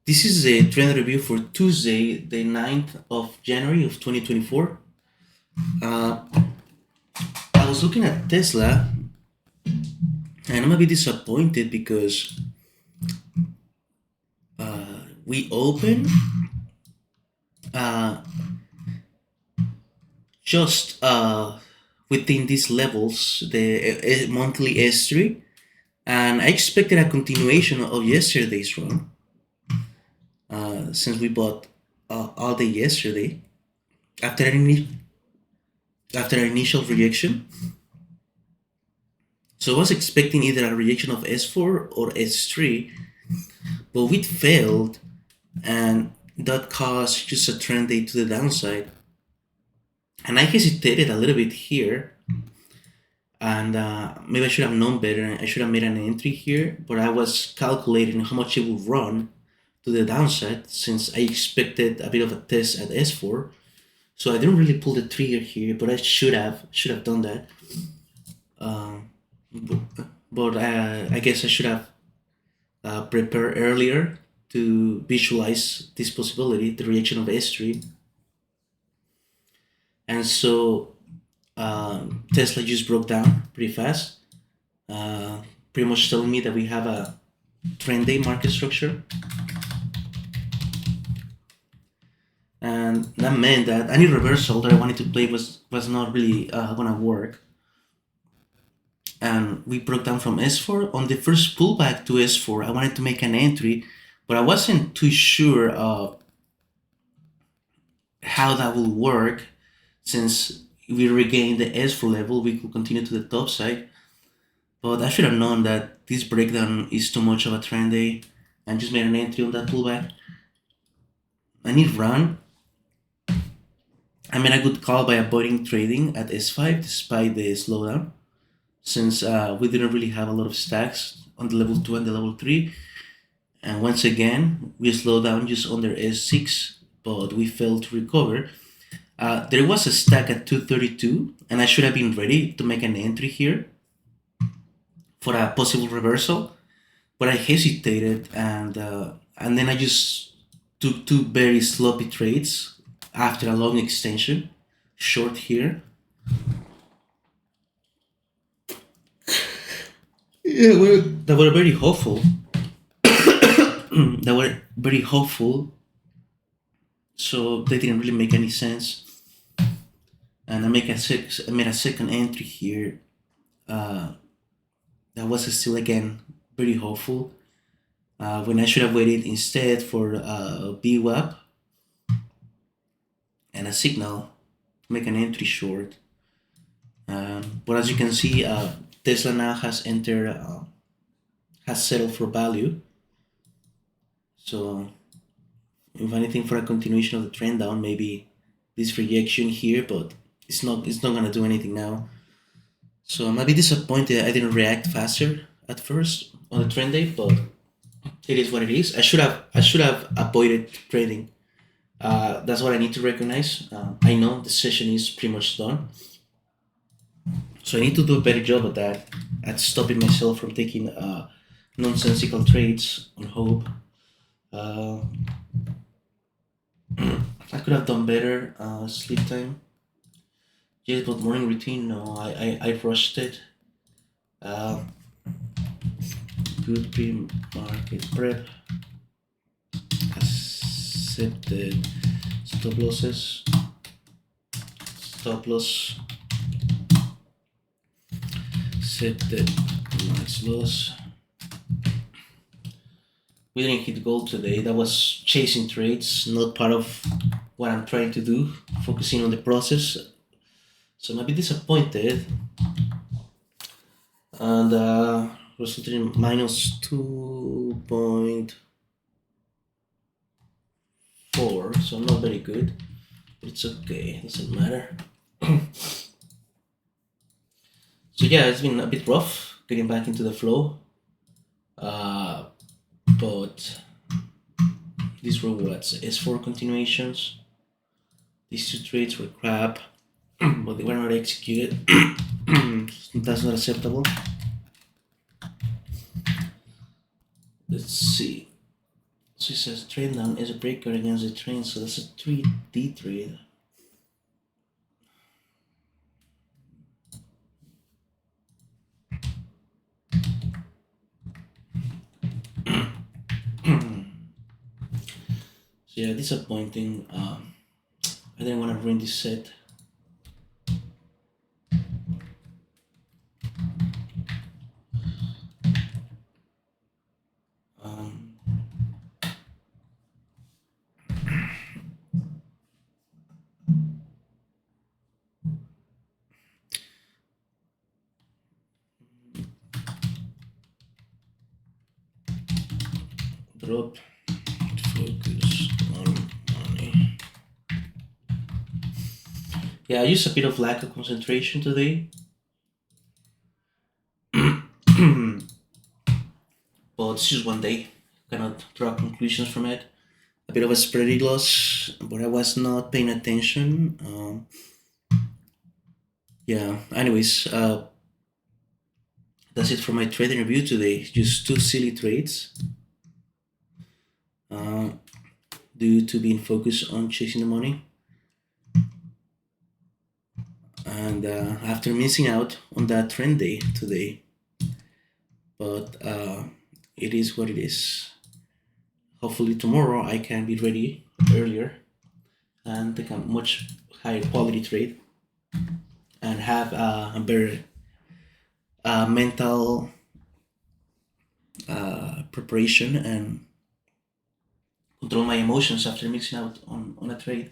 This is a trend review for Tuesday, the 9th of January of 2024. I was looking at Tesla and I'm a bit disappointed because we open just within these levels, the monthly S3, and I expected a continuation of yesterday's run since we bought all day yesterday after an initial rejection. So I was expecting either a rejection of S4 or S3, but it failed, and that caused just a trend day to the downside. And I hesitated a little bit here, and maybe I should have known better. I should have made an entry here, but I was calculating how much it would run to the downside since I expected a bit of a test at S4. So I didn't really pull the trigger here, but I should have done that. But I guess I should have prepared earlier to visualize this possibility, the reaction of S3. And so Tesla just broke down pretty fast, pretty much telling me that we have a trend day market structure. And that meant that any reversal that I wanted to play was not really gonna work. And we broke down from S4. On the first pullback to S4, I wanted to make an entry, but I wasn't too sure of how that will work. Since we regained the S4 level, we could continue to the top side. But I should have known that this breakdown is too much of a trend day and just made an entry on that pullback. I need run. I made a good call by avoiding trading at S5 despite the slowdown, since we didn't really have a lot of stacks on the level 2 and the level 3. And once again, we slowed down just under S6, but we failed to recover. There was a stack at 232, and I should have been ready to make an entry here for a possible reversal, but I hesitated, and then I just took two very sloppy trades after a long extension, short here. Yeah, that were very hopeful. That were very hopeful. So they didn't really make any sense. And I made a second entry here. That was still again very hopeful. When I should have waited instead for VWAP and a signal to make an entry short. But as you can see, Tesla now has settled for value. So if anything, for a continuation of the trend down, maybe this rejection here, but it's not gonna do anything now. So I'm a bit disappointed I didn't react faster at first on the trend day, but it is what it is. I should have avoided trading. That's what I need to recognize. I know the session is pretty much done, so I need to do a better job at that, at stopping myself from taking nonsensical trades on hope. I could have done better. Sleep time. Yes, but morning routine. No, I rushed it. Good pre-market prep. Accepted stop losses. Stop loss. Accepted max loss. We didn't hit gold today. That was chasing trades, not part of what I'm trying to do, focusing on the process. So I'm a bit disappointed. And resulted in minus 2.4, so not very good. But it's okay, doesn't matter. So yeah, it's been a bit rough getting back into the flow. But these were what? S4 continuations. These two trades were crap, but they were not executed. That's not acceptable. Let's see. So it says trade down is a breaker against the trend, so that's a 3D trade. So yeah, disappointing. I didn't want to ruin this set. Um, Drop. Focus on money. Yeah, I used a bit of lack of concentration today, but it's just one day. Cannot draw conclusions from it. A bit of a spready loss, but I was not paying attention. Yeah. Anyways, that's it for my trading review today. Just two silly trades. Uh, Due to being focused on chasing the money, and after missing out on that trend day today. But it is what it is. Hopefully tomorrow I can be ready earlier and take a much higher quality trade and have a better mental preparation and control my emotions after mixing out on a trade.